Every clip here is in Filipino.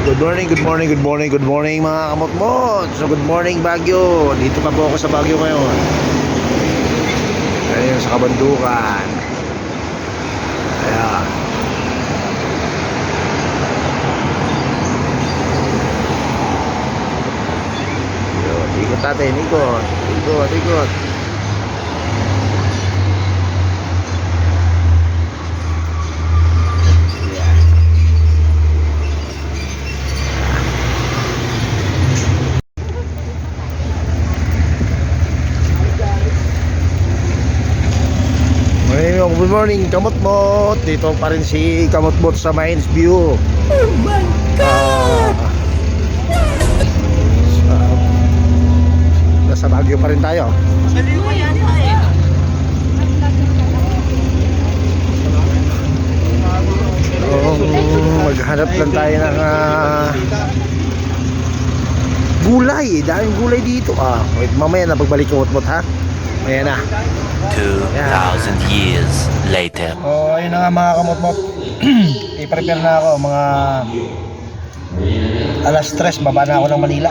Good morning, good morning, good morning, good morning mga kamotmot. So good morning Baguio. Dito pa po ako sa Baguio ngayon. Ayun sa Kabandukan. Ayan. Yun, ikot natin, ikot. Ikot, ikot. Good morning, Kamotmot. Dito pa rin si Kamotmot sa Mines View. Oh my God! Nasa Baguio pa rin tayo. Saliwa yata eh. Maghanap lang tayo ng gulay. Daming gulay dito. Wait, mamaya na pagbalik Kamotmot ha. Mamaya na. 2,000 years later. Ayun na nga mga Kamotmot. I-prepare na ako mga alas 3 baba na ako ng Manila.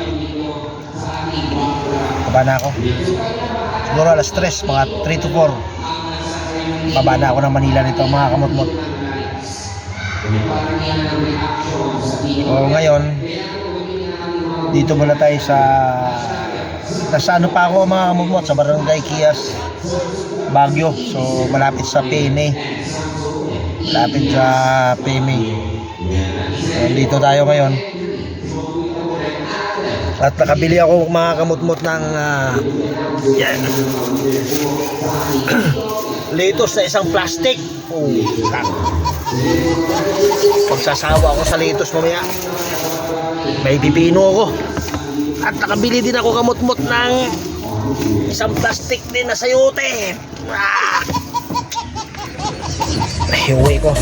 Baba na ako. Siguro alas 3, mga 3 to 4 baba na ako ng Manila nito mga Kamotmot. Ngayon dito muna tayo sa nasa ano pa ako mga Kamotmot, sa Barangay Kias, Baguio. So malapit sa PMA. Malapit sa PMA. Dito tayo ngayon. At nakabili ako mga Kamotmot ng yan. Lettuce na isang plastic. Pagsasawa ako sa lettuce mamaya. May pipino ako. At nakabili din ako Kamotmot ng isang plastic din na sayote. Hiwi ko.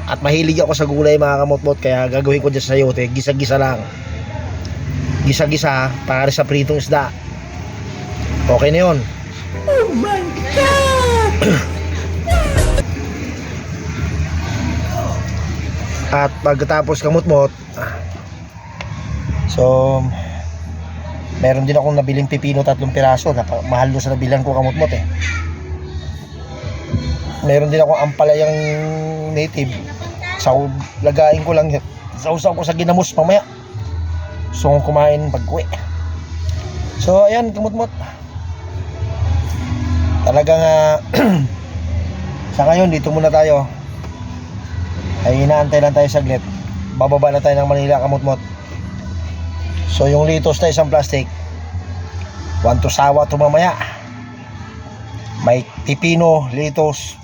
At mahilig ako sa gulay mga Kamotmot, kaya gagawin ko dyan sa sayote. Gisa-gisa lang. Gisa-gisa para sa pritong isda. Okay na yun. Oh my God! At pagkatapos Kamotmot, so meron din akong nabiling pipino 3 piraso. Mahal doon sa nabilan ko Kamotmot eh. Meron din akong ampalayang native. So lagain ko lang, sausaw ko sa ginamos mamaya. So kumain pag-uwi. So ayan Kamotmot. Talagang sa ngayon dito muna tayo. Ay inaantay lang tayo saglit. Bababa na tayo ng Manila Kamotmot. So yung lettuce na isang plastic, want to sawa to mamaya. May pipino, lettuce.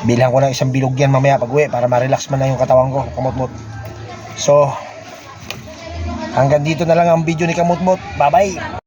Bilhan ko ng isang bilog yan mamaya pag uwi para ma-relax man na yung katawan ko Kamotmot. So hanggang dito na lang ang video ni Kamotmot. Bye bye.